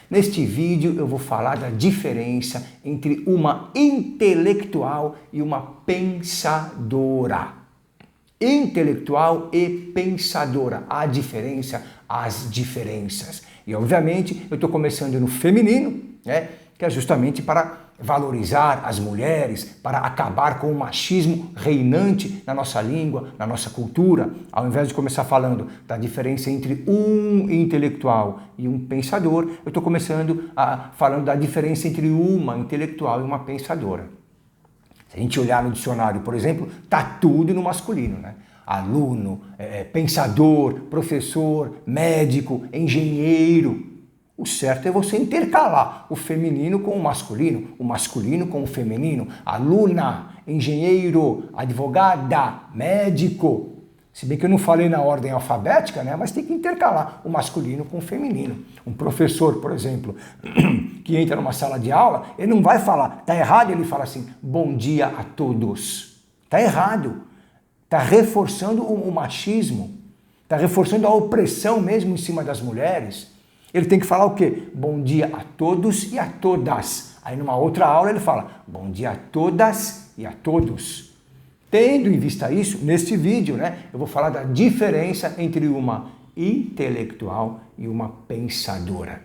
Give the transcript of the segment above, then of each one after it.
Neste vídeo eu vou falar da diferença entre uma intelectual e uma pensadora. Intelectual e pensadora, a diferença, as diferenças. E obviamente eu estou começando no feminino, né, que é justamente para valorizar as mulheres, para acabar com o machismo reinante na nossa língua, na nossa cultura. Ao invés de começar falando da diferença entre um intelectual e um pensador, eu estou começando falando da diferença entre uma intelectual e uma pensadora. Se a gente olhar no dicionário, por exemplo, está tudo no masculino, né? Aluno, pensador, professor, médico, engenheiro. O certo é você intercalar o feminino com o masculino com o feminino, aluna, engenheiro, advogada, médico. Se bem que eu não falei na ordem alfabética, né? Mas tem que intercalar o masculino com o feminino. Um professor, por exemplo, que entra numa sala de aula, ele não vai falar, tá errado, ele fala assim, bom dia a todos. Tá errado. Tá reforçando o machismo, tá reforçando a opressão mesmo em cima das mulheres. Ele tem que falar o quê? Bom dia a todos e a todas. Aí numa outra aula ele fala, bom dia a todas e a todos. Tendo em vista isso, neste vídeo, né, eu vou falar da diferença entre uma intelectual e uma pensadora.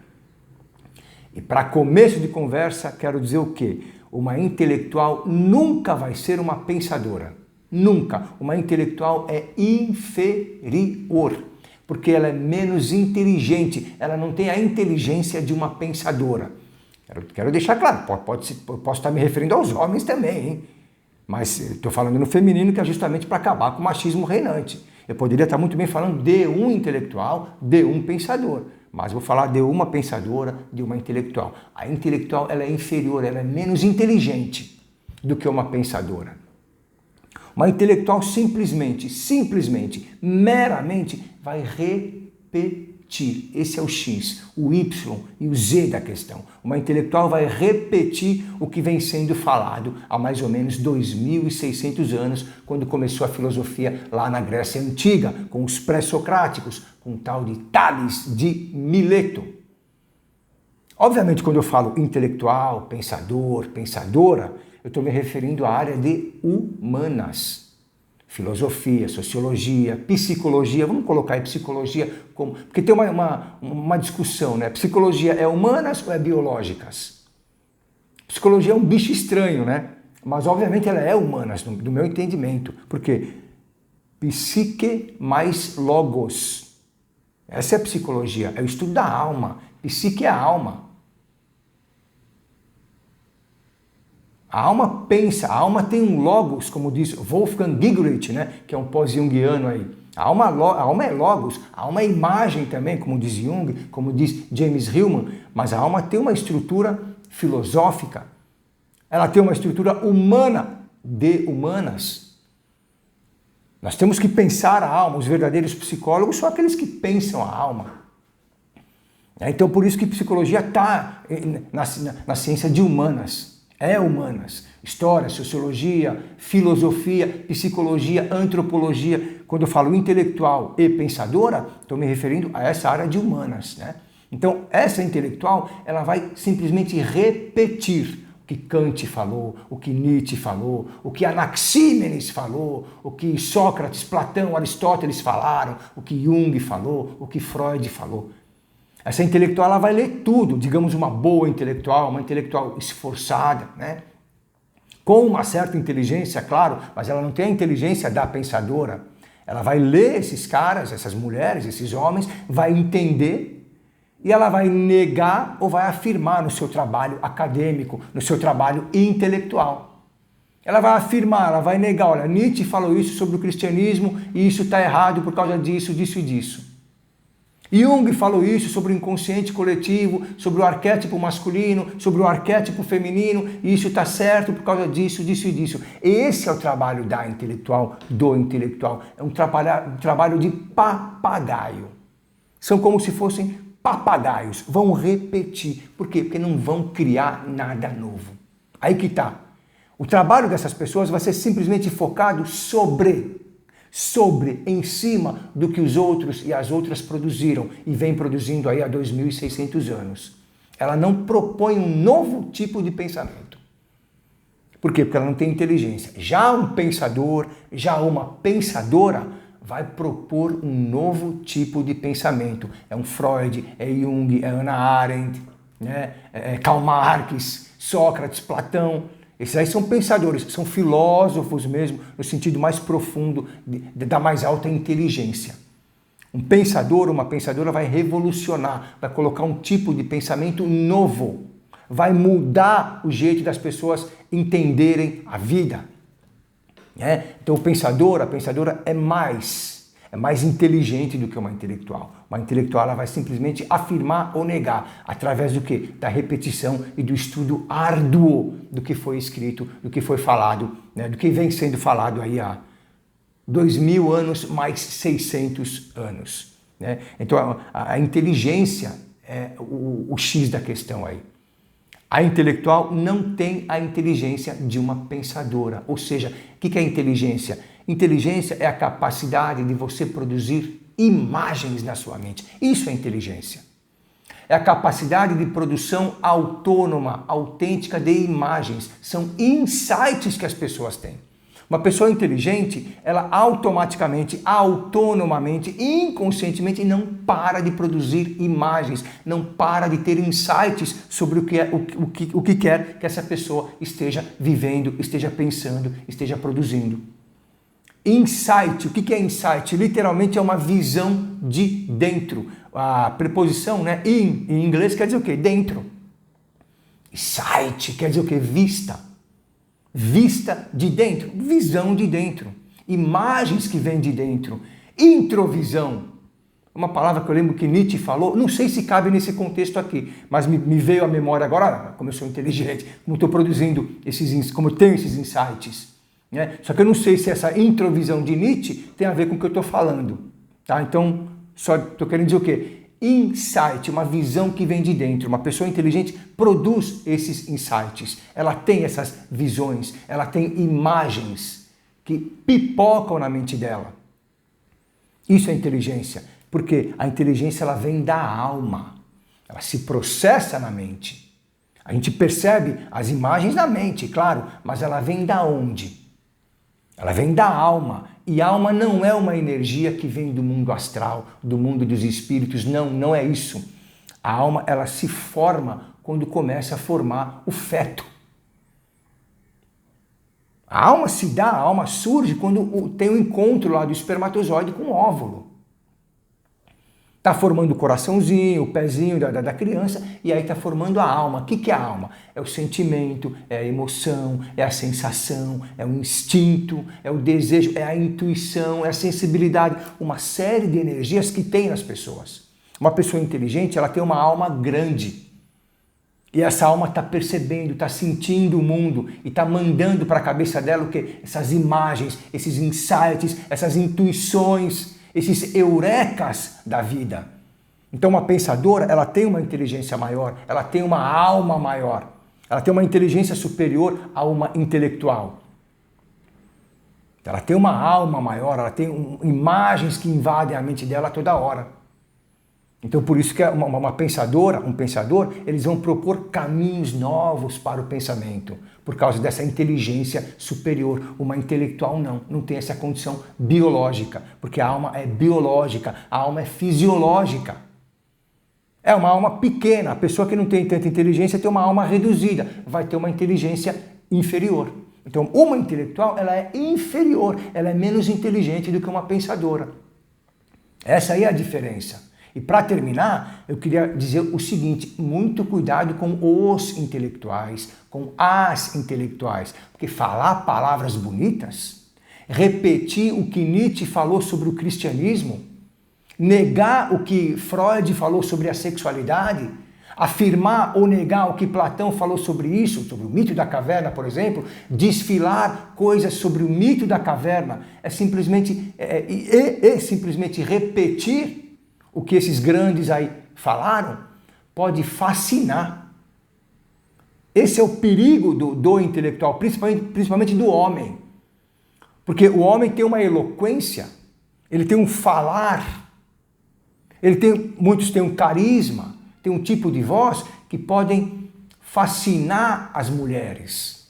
E para começo de conversa, quero dizer o quê? Uma intelectual nunca vai ser uma pensadora. Nunca. Uma intelectual é inferior, porque ela é menos inteligente, ela não tem a inteligência de uma pensadora. Quero deixar claro, posso estar me referindo aos homens também, hein? Mas estou falando no feminino, que é justamente para acabar com o machismo reinante. Eu poderia estar muito bem falando de um intelectual, de um pensador, mas vou falar de uma pensadora, de uma intelectual. A intelectual ela é inferior, ela é menos inteligente do que uma pensadora. Uma intelectual simplesmente, meramente vai repetir. Esse é o X, o Y e o Z da questão. Uma intelectual vai repetir o que vem sendo falado há mais ou menos 2.600 anos, quando começou a filosofia lá na Grécia Antiga, com os pré-socráticos, com o tal de Tales de Mileto. Obviamente, quando eu falo intelectual, pensador, pensadora, eu estou me referindo à área de humanas. Filosofia, sociologia, psicologia, vamos colocar aí psicologia como... Porque tem uma discussão, né? Psicologia é humanas ou é biológicas? Psicologia é um bicho estranho, né? Mas obviamente ela é humanas, do meu entendimento. Por quê? Psique mais logos. Essa é a psicologia, é o estudo da alma. Psique é a alma. A alma pensa, a alma tem um logos, como diz Wolfgang Gigurich, né, que é um pós-junguiano aí. A alma é logos, a alma é imagem também, como diz Jung, como diz James Hillman, mas a alma tem uma estrutura filosófica, ela tem uma estrutura humana, de humanas. Nós temos que pensar a alma, os verdadeiros psicólogos são aqueles que pensam a alma. Então por isso que psicologia está na ciência de humanas. É humanas, história, sociologia, filosofia, psicologia, antropologia. Quando eu falo intelectual e pensadora, estou me referindo a essa área de humanas, né? Então, essa intelectual, ela vai simplesmente repetir o que Kant falou, o que Nietzsche falou, o que Anaxímenes falou, o que Sócrates, Platão, Aristóteles falaram, o que Jung falou, o que Freud falou. Essa intelectual ela vai ler tudo, digamos uma boa intelectual, uma intelectual esforçada, né? Com uma certa inteligência, claro, mas ela não tem a inteligência da pensadora. Ela vai ler esses caras, essas mulheres, esses homens, vai entender e ela vai negar ou vai afirmar no seu trabalho acadêmico, no seu trabalho intelectual. Ela vai afirmar, ela vai negar, olha, Nietzsche falou isso sobre o cristianismo e isso está errado por causa disso, disso e disso. Jung falou isso sobre o inconsciente coletivo, sobre o arquétipo masculino, sobre o arquétipo feminino, e isso está certo por causa disso, disso e disso. Esse é o trabalho da intelectual, do intelectual. É um trabalho de papagaio. São como se fossem papagaios, vão repetir. Por quê? Porque não vão criar nada novo. Aí que está. O trabalho dessas pessoas vai ser simplesmente focado sobre, em cima do que os outros e as outras produziram e vem produzindo aí há 2.600 anos. Ela não propõe um novo tipo de pensamento. Por quê? Porque ela não tem inteligência. Já um pensador, já uma pensadora, vai propor um novo tipo de pensamento. É um Freud, é Jung, é Hannah Arendt, né? É Karl Marx, Sócrates, Platão. Esses aí são pensadores, são filósofos mesmo, no sentido mais profundo, da mais alta inteligência. Um pensador, uma pensadora vai revolucionar, vai colocar um tipo de pensamento novo, vai mudar o jeito das pessoas entenderem a vida. Então o pensador, a pensadora é mais inteligente do que uma intelectual. Uma intelectual ela vai simplesmente afirmar ou negar, através do quê? Da repetição e do estudo árduo do que foi escrito, do que foi falado, né? Do que vem sendo falado aí há 2000 anos mais 600 anos. Né? Então a inteligência é o X da questão aí. A intelectual não tem a inteligência de uma pensadora. Ou seja, o que é inteligência? Inteligência é a capacidade de você produzir imagens na sua mente. Isso é inteligência. É a capacidade de produção autônoma, autêntica de imagens. São insights que as pessoas têm. Uma pessoa inteligente, ela automaticamente, autonomamente, inconscientemente não para de produzir imagens, não para de ter insights sobre o que quer que essa pessoa esteja vivendo, esteja pensando, esteja produzindo. Insight, o que é insight? Literalmente é uma visão de dentro. A preposição, né, em inglês quer dizer o quê? Dentro. Sight quer dizer o quê? Vista. Vista de dentro, visão de dentro, imagens que vêm de dentro, introvisão, uma palavra que eu lembro que Nietzsche falou, não sei se cabe nesse contexto aqui, mas me veio à memória agora, como eu sou inteligente, como estou produzindo como eu tenho esses insights, né? Só que eu não sei se essa introvisão de Nietzsche tem a ver com o que eu estou falando, tá? Então, só estou querendo dizer o quê? Insight, uma visão que vem de dentro. Uma pessoa inteligente produz esses insights. Ela tem essas visões, ela tem imagens que pipocam na mente dela. Isso é inteligência, porque a inteligência ela vem da alma. Ela se processa na mente. A gente percebe as imagens na mente, claro, mas ela vem da onde? Ela vem da alma. E alma não é uma energia que vem do mundo astral, do mundo dos espíritos. Não, não é isso. A alma, ela se forma quando começa a formar o feto. A alma se dá, a alma surge quando tem o encontro lá do espermatozoide com o óvulo. Está formando o coraçãozinho, o pezinho da criança, e aí está formando a alma. O que é a alma? É o sentimento, é a emoção, é a sensação, é o instinto, é o desejo, é a intuição, é a sensibilidade, uma série de energias que tem nas pessoas. Uma pessoa inteligente, ela tem uma alma grande. E essa alma está percebendo, está sentindo o mundo e está mandando para a cabeça dela o quê? Essas imagens, esses insights, essas intuições, esses eurecas da vida. Então uma pensadora, ela tem uma inteligência maior, ela tem uma alma maior, ela tem uma inteligência superior a uma intelectual. Ela tem uma alma maior, ela tem imagens que invadem a mente dela toda hora. Então por isso que uma pensadora, um pensador, eles vão propor caminhos novos para o pensamento, por causa dessa inteligência superior. Uma intelectual não tem essa condição biológica, porque a alma é biológica, a alma é fisiológica. É uma alma pequena, a pessoa que não tem tanta inteligência tem uma alma reduzida, vai ter uma inteligência inferior. Então uma intelectual, ela é inferior, ela é menos inteligente do que uma pensadora. Essa aí é a diferença. E para terminar, eu queria dizer o seguinte, muito cuidado com os intelectuais, com as intelectuais, porque falar palavras bonitas, repetir o que Nietzsche falou sobre o cristianismo, negar o que Freud falou sobre a sexualidade, afirmar ou negar o que Platão falou sobre isso, sobre o mito da caverna, por exemplo, desfilar coisas sobre o mito da caverna, é simplesmente repetir o que esses grandes aí falaram, pode fascinar. Esse é o perigo do intelectual, principalmente do homem. Porque o homem tem uma eloquência, ele tem um falar, muitos têm um carisma, tem um tipo de voz que podem fascinar as mulheres.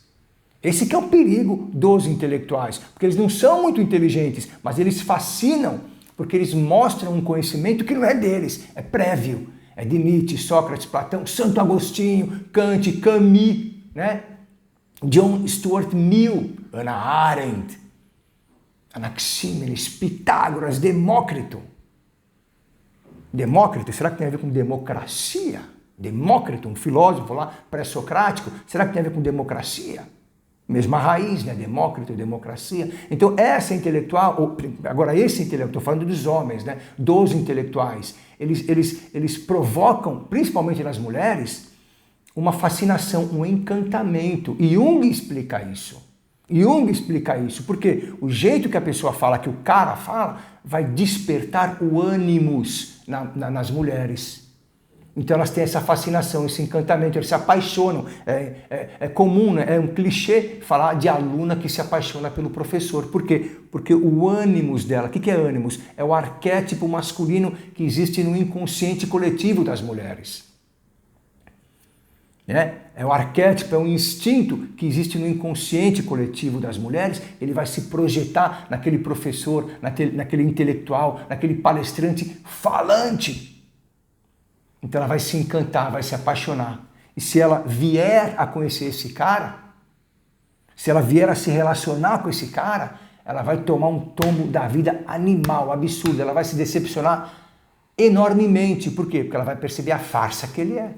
Esse que é o perigo dos intelectuais, porque eles não são muito inteligentes, mas eles fascinam, porque eles mostram um conhecimento que não é deles, é prévio. É de Nietzsche, Sócrates, Platão, Santo Agostinho, Kant, Camus, né? John Stuart Mill, Hannah Arendt, Anaxímenes, Pitágoras, Demócrito. Demócrito, será que tem a ver com democracia? Demócrito, um filósofo lá pré-socrático, será que tem a ver com democracia? Mesma raiz, né? Demócrito, democracia. Então, essa intelectual, agora esse intelectual, estou falando dos homens, né? Dos intelectuais, eles provocam, principalmente nas mulheres, uma fascinação, um encantamento. E Jung explica isso. Jung explica isso, porque o jeito que a pessoa fala, que o cara fala, vai despertar o ânimos nas mulheres. Então elas têm essa fascinação, esse encantamento, eles se apaixonam. É comum, né? É um clichê falar de aluna que se apaixona pelo professor. Por quê? Porque o ânimos dela, o que é ânimos? É o arquétipo masculino que existe no inconsciente coletivo das mulheres. É o arquétipo, é um instinto que existe no inconsciente coletivo das mulheres. Ele vai se projetar naquele professor, naquele intelectual, naquele palestrante falante. Então ela vai se encantar, vai se apaixonar. E se ela vier a conhecer esse cara, se ela vier a se relacionar com esse cara, ela vai tomar um tombo da vida animal, absurdo. Ela vai se decepcionar enormemente. Por quê? Porque ela vai perceber a farsa que ele é.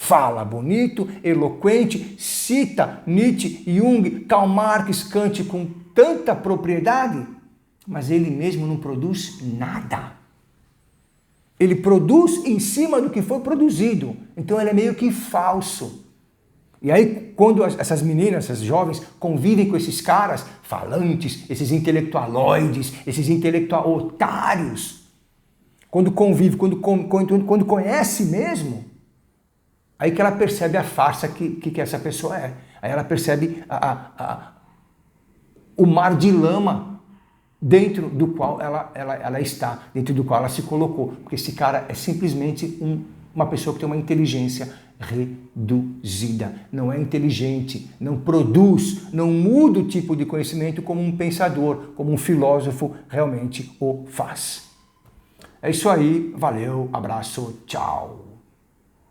Fala bonito, eloquente, cita Nietzsche, Jung, Karl Marx, Kant com tanta propriedade, mas ele mesmo não produz nada. Ele produz em cima do que foi produzido. Então ele é meio que falso. E aí, quando essas meninas, essas jovens, convivem com esses caras falantes, esses intelectualoides, esses otários, quando convive, quando conhece mesmo, aí que ela percebe a farsa que essa pessoa é. Aí ela percebe o mar de lama dentro do qual ela está, dentro do qual ela se colocou. Porque esse cara é simplesmente uma pessoa que tem uma inteligência reduzida. Não é inteligente, não produz, não muda o tipo de conhecimento como um pensador, como um filósofo realmente o faz. É isso aí, valeu, abraço, tchau.